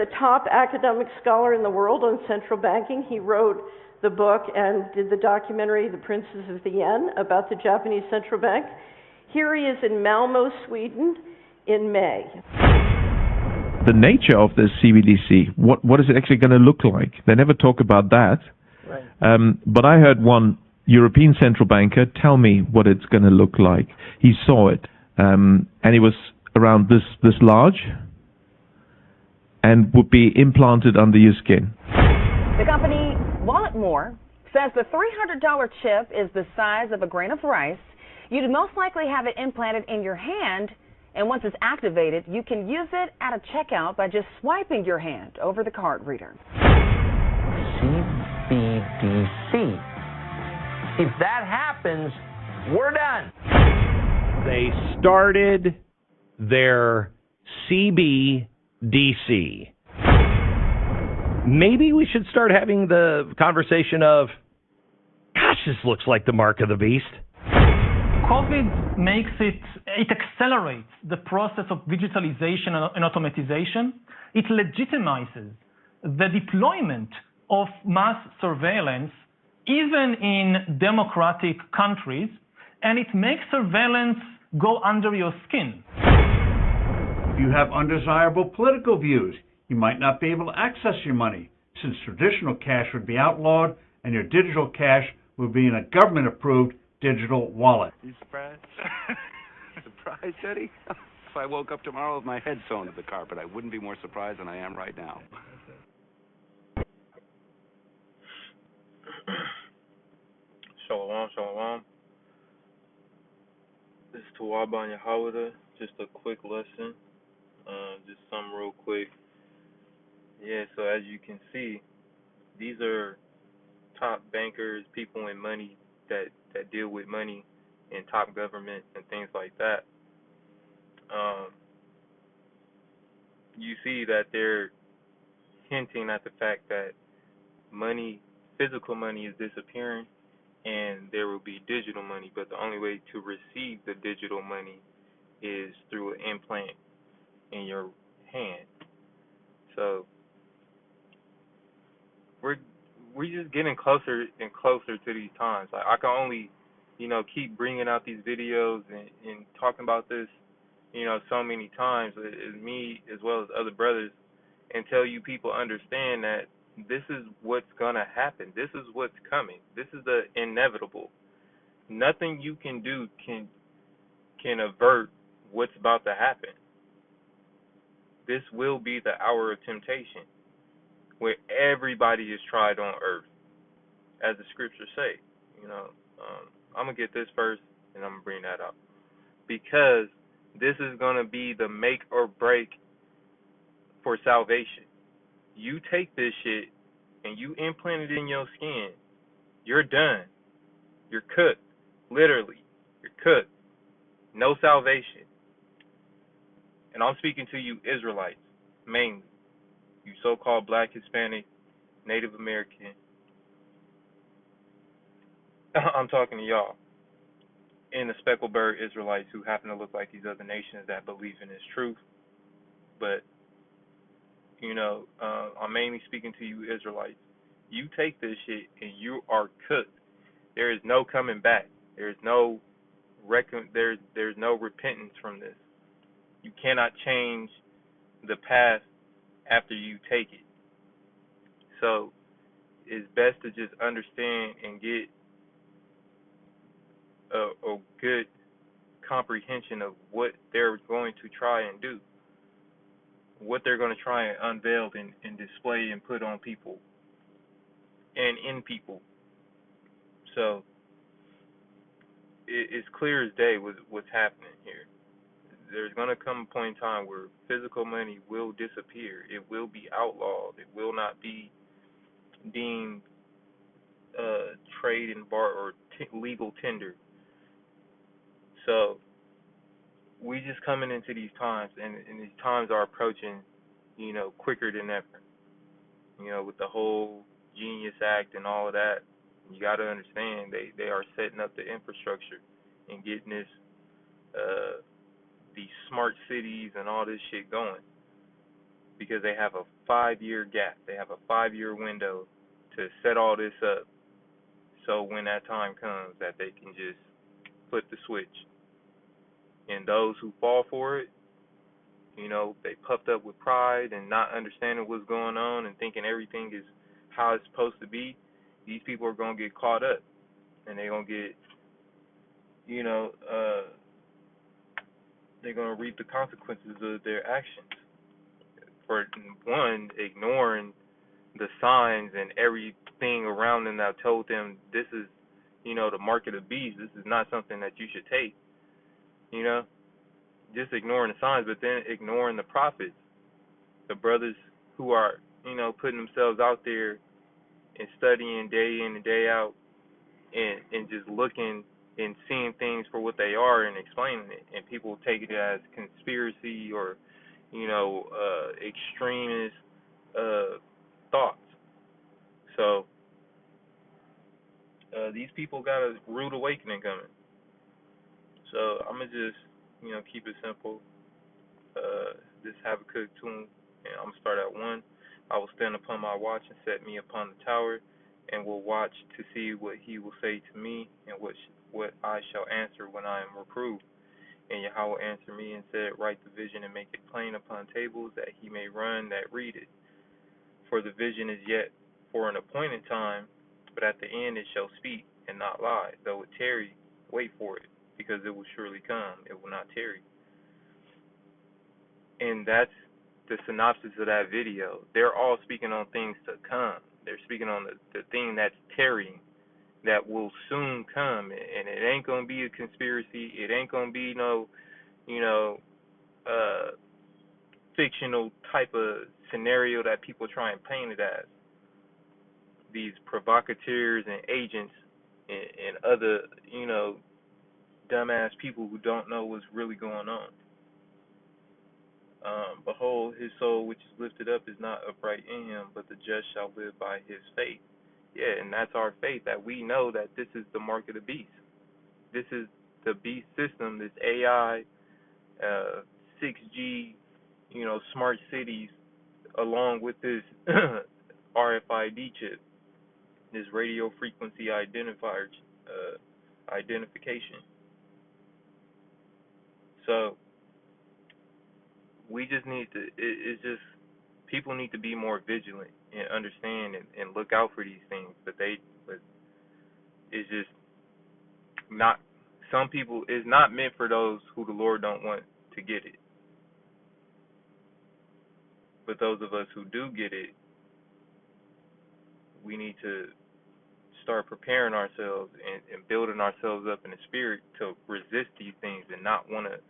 The top academic scholar in the world on central banking. He wrote the book and did the documentary, The Princes of the Yen, about the Japanese central bank. Here he is in Malmo, Sweden, in May. The nature of this CBDC, what is it actually going to look like? They never talk about that. Right. But I heard one European central banker tell me what it's going to look like. He saw it, and it was around this large, and would be implanted under your skin. The company Walletmore says the $300 chip is the size of a grain of rice. You'd most likely have it implanted in your hand, and once it's activated, you can use it at a checkout by just swiping your hand over the card reader. CBDC. If that happens, we're done. They started their CBDC. Maybe we should start having the conversation of, gosh, this looks like the mark of the beast. COVID makes it accelerates the process of digitalization and automatization. It legitimizes the deployment of mass surveillance even in democratic countries, and it makes surveillance go under your skin. If you have undesirable political views, you might not be able to access your money, since traditional cash would be outlawed and your digital cash would be in a government-approved digital wallet. You surprised? Surprised, Eddie? If I woke up tomorrow with my head sewn to the carpet, I wouldn't be more surprised than I am right now. Shalom, shalom. This is Tawaba Yahawada. Just a quick lesson. Just something real quick. Yeah, so as you can see, these are top bankers, people in money that deal with money in top government and things like that. You see that they're hinting at the fact that money, physical money, is disappearing, and there will be digital money, but the only way to receive the digital money is through an implant in your hand. So we're just getting closer and closer to these times. Like, I can only, keep bringing out these videos and talking about this, so many times, as me as well as other brothers, until you people understand that this is what's gonna happen. This is what's coming. This is the inevitable. Nothing you can do can avert what's about to happen. This will be the hour of temptation, where everybody is tried on earth, as the scriptures say. I'm gonna get this first, and I'm gonna bring that up, because this is gonna be the make or break for salvation. You take this shit and you implant it in your skin, you're done. You're cooked. Literally, you're cooked. No salvation. And I'm speaking to you Israelites, mainly. You so-called Black, Hispanic, Native American. I'm talking to y'all. And the speckled bird Israelites who happen to look like these other nations that believe in this truth. But, I'm mainly speaking to you Israelites. You take this shit and you are cooked. There is no coming back. There's no there's no repentance from this. You cannot change the path after you take it. So it's best to just understand and get a good comprehension of what they're going to try and do, what they're going to try and unveil and display and put on people and in people. So it's clear as day what's happening here. There's going to come a point in time where physical money will disappear. It will be outlawed. It will not be deemed trade and bar or legal tender. So we just coming into these times, and these times are approaching, quicker than ever. With the whole Genius Act and all of that, you got to understand they are setting up the infrastructure and getting this these smart cities and all this shit going. because they have a 5-year gap. They have a 5-year window to set all this up. So when that time comes, that they can just flip the switch. And those who fall for it, they puffed up with pride and not understanding what's going on and thinking everything is how it's supposed to be. These people are going to get caught up, and they're going to get, they're going to reap the consequences of their actions. For one, ignoring the signs and everything around them that told them this is, the mark of the beast. This is not something that you should take. Just ignoring the signs, but then ignoring the prophets, the brothers who are, putting themselves out there and studying day in and day out, and just looking and seeing things for what they are and explaining it, and people take it as conspiracy or, extremist thoughts. So these people got a rude awakening coming. So I'm gonna just, keep it simple. This Habakkuk 2, and I'm gonna start at 1. I will stand upon my watch and set me upon the tower, and will watch to see what he will say to me, and what I shall answer when I am reproved. And Yahweh answered me and said, Write the vision and make it plain upon tables, that he may run that read it. For the vision is yet for an appointed time, but at the end it shall speak and not lie. Though it tarry, wait for it, because it will surely come. It will not tarry. And that's the synopsis of that video. They're all speaking on things to come. They're speaking on the thing that's tarrying, that will soon come. And it ain't going to be a conspiracy. It ain't going to be no, fictional type of scenario that people try and paint it as. These provocateurs and agents and other, dumbass people who don't know what's really going on. Behold, his soul which is lifted up is not upright in him, but the just shall live by his faith. Yeah, and that's our faith, that we know that this is the mark of the beast. This is the beast system, this AI, 6G, smart cities, along with this RFID chip, this radio frequency identifier, identification. So we just need to, it's just, people need to be more vigilant and understand and look out for these things. But it's just not, some people, it's not meant for those who the Lord don't want to get it. But those of us who do get it, we need to start preparing ourselves and building ourselves up in the spirit to resist these things and not want to,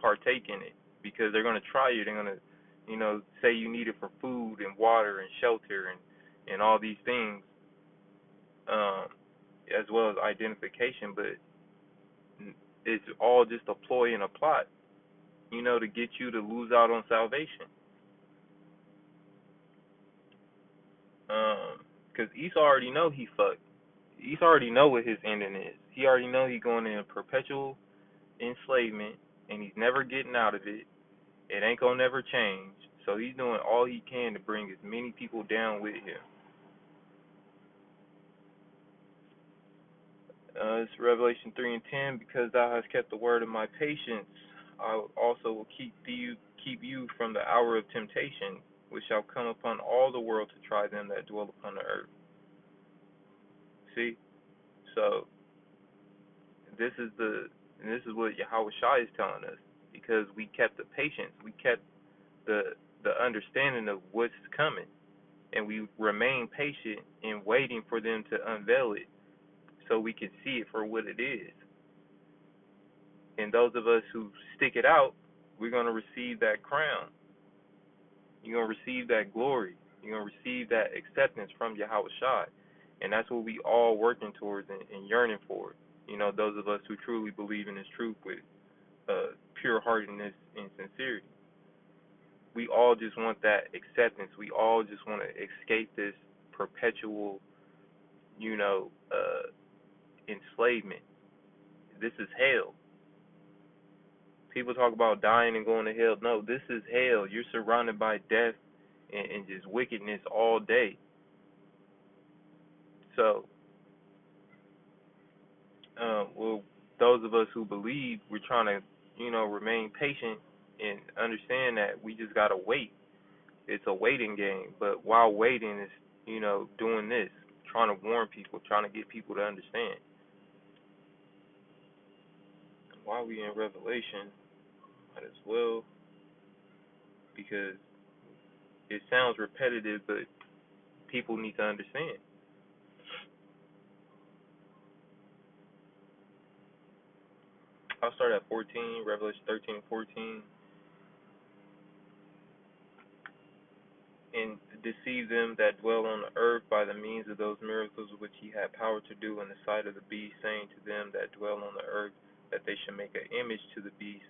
partake in it. Because they're going to try you. They're going to, say you need it for food and water and shelter and all these things, as well as identification. But it's all just a ploy and a plot, to get you to lose out on salvation. Because Esau already know he fucked. Esau already know what his ending is. He already know he going in perpetual enslavement, and he's never getting out of it. It ain't gonna never change. So he's doing all he can to bring as many people down with him. It's Revelation 3 and 10. Because thou hast kept the word of my patience, I also will keep you from the hour of temptation, which shall come upon all the world to try them that dwell upon the earth. See? So this is what Yahweh Shai is telling us. Because we kept the patience, we kept the understanding of what's coming, and we remain patient in waiting for them to unveil it so we can see it for what it is. And those of us who stick it out, we're going to receive that crown. You're going to receive that glory. You're going to receive that acceptance from Yahweh Shai. And that's what we all working towards and yearning for. Those of us who truly believe in this truth with pure-heartedness and sincerity. We all just want that acceptance. We all just want to escape this perpetual, enslavement. This is hell. People talk about dying and going to hell. No, this is hell. You're surrounded by death and just wickedness all day. So, well, those of us who believe, we're trying to, remain patient and understand that we just gotta wait. It's a waiting game. But while waiting is, doing this, trying to warn people, trying to get people to understand. While we in Revelation, might as well, because it sounds repetitive, but people need to understand. I'll start at 14, Revelation 13 and 14. And deceive them that dwell on the earth by the means of those miracles which he had power to do in the sight of the beast, saying to them that dwell on the earth that they should make an image to the beast,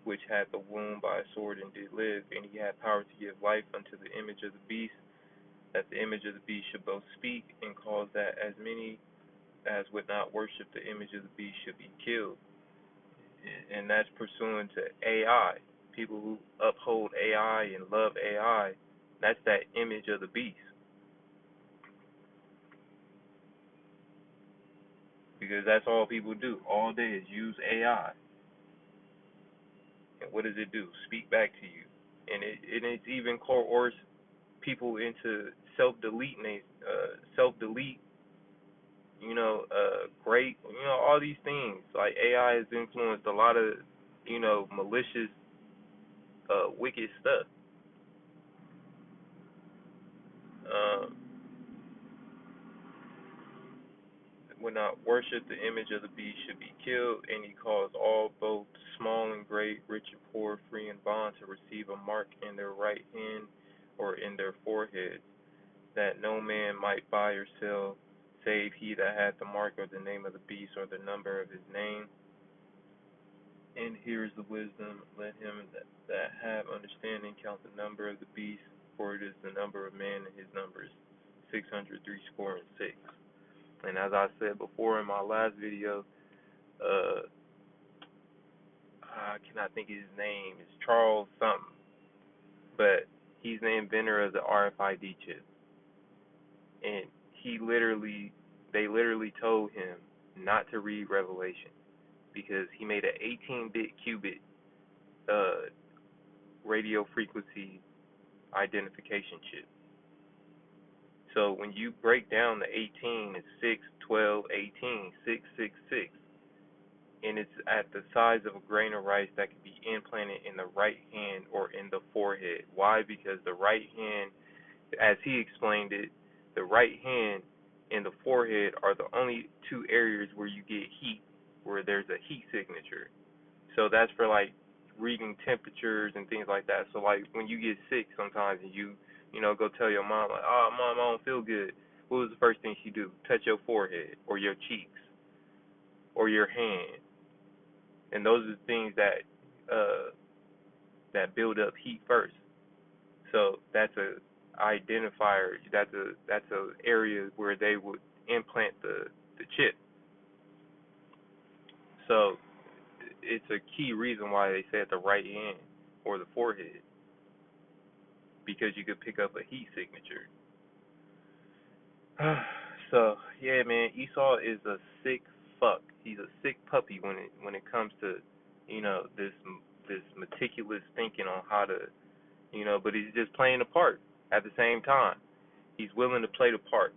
which had the wound by a sword and did live, and he had power to give life unto the image of the beast, that the image of the beast should both speak, and cause that as many as would not worship the image of the beast should be killed. And that's pursuant to AI. People who uphold AI and love AI, that's that image of the beast. Because that's all people do all day is use AI. And what does it do? Speak back to you. And it's even coerced people into self-delete, great, all these things. Like AI has influenced a lot of, malicious, wicked stuff. Would not worship the image of the beast should be killed, and he caused all, both small and great, rich and poor, free and bond, to receive a mark in their right hand or in their forehead, that no man might buy or sell, save he that hath the mark or the name of the beast or the number of his name. And here is the wisdom. Let him that have understanding count the number of the beast, for it is the number of man, and his number is 666. And as I said before in my last video, I cannot think of his name. It's Charles something, but he's the inventor of the RFID chip. And they literally told him not to read Revelation because he made an 18-bit qubit radio frequency identification chip. So when you break down the 18, it's 6, 12, 18, 666. And it's at the size of a grain of rice that can be implanted in the right hand or in the forehead. Why? Because the right hand, as he explained it, the right hand and the forehead are the only two areas where you get heat, where there's a heat signature. So that's for like reading temperatures and things like that. So like when you get sick sometimes and you go tell your mom, like, oh, Mom, I don't feel good. What was the first thing she do? Touch your forehead or your cheeks or your hand. And those are the things that build up heat first. So that's a identifier. That's a area where they would implant the chip. So it's a key reason why they say at the right hand or the forehead, because you could pick up a heat signature. So yeah, man, Esau is a sick fuck. He's a sick puppy when it comes to this meticulous thinking on how to but he's just playing the part at the same time. He's willing to play the part.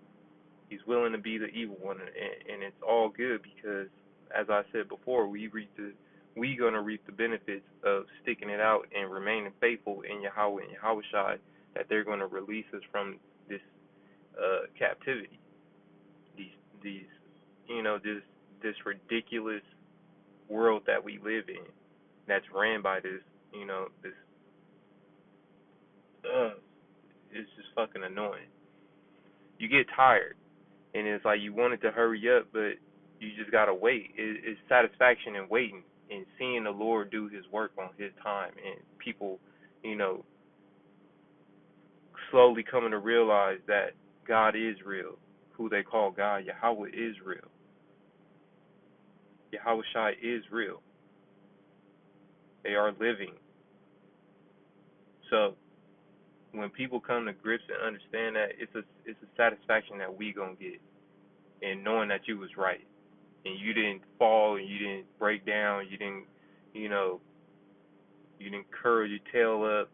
He's willing to be the evil one, and it's all good because, as I said before, we gonna reap the benefits of sticking it out and remaining faithful in Yahweh and Yahushai, that they're gonna release us from this captivity. This ridiculous world that we live in, that's ran by this it's just fucking annoying. You get tired, and it's like you want it to hurry up, but you just gotta wait. It's satisfaction in waiting and seeing the Lord do His work on His time, and people, slowly coming to realize that God is real. Who they call God, Yahweh, is real. Yahushai is real. They are living. So when people come to grips and understand that, it's a satisfaction that we gonna get in knowing that you was right and you didn't fall and you didn't break down, you didn't, you know, you didn't curl your tail up,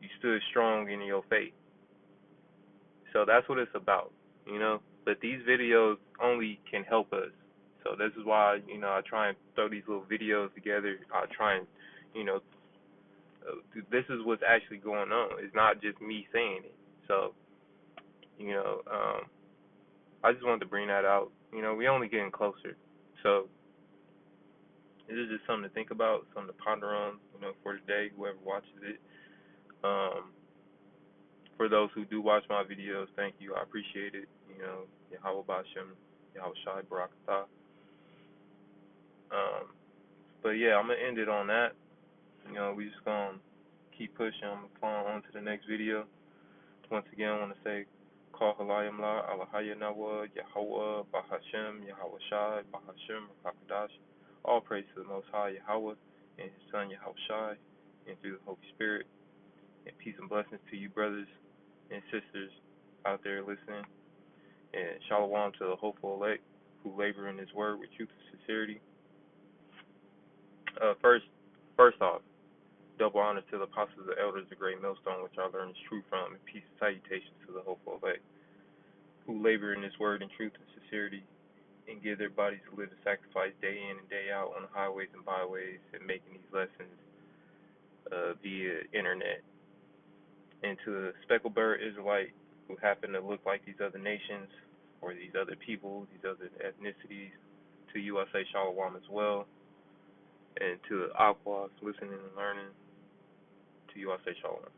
you stood strong in your faith. So that's what it's about, you know. But these videos only can help us. So this is why, you know, I try and throw these little videos together. I try and, you know, this is what's actually going on. It's not just me saying it. So, you know, I just wanted to bring that out. You know, we only getting closer. So this is just something to think about, something to ponder on, you know, for today, whoever watches it. For those who do watch my videos, thank you. I appreciate it. You know, Yahweh Bashem, Yahweh Shai Barakatah. But yeah, I'm going to end it on that. You know, we just going to keep pushing. I'm going to on to the next video. Once again, I want to say, Call Halayim La, Alahaya Nawa, Yahweh, Bahashem, Yahweh Shai, Bahashem, Rakadash. All praise to the Most High Yahweh and His Son Yahweh Shai, and through the Holy Spirit. And peace and blessings to you, brothers and sisters out there listening. And shalom to the hopeful elect who labor in His word with truth and sincerity. First off, double honor to the apostles and elders, the great millstone, which I learned is true from, and peace and salutations to the hopeful elect who labor in this word in truth and sincerity and give their bodies to live a sacrifice day in and day out on the highways and byways and making these lessons via internet. And to the speckled bird Israelite who happen to look like these other nations or these other people, these other ethnicities, to you I say shalom as well. And to the Aquas listening and learning, to you I say shalom.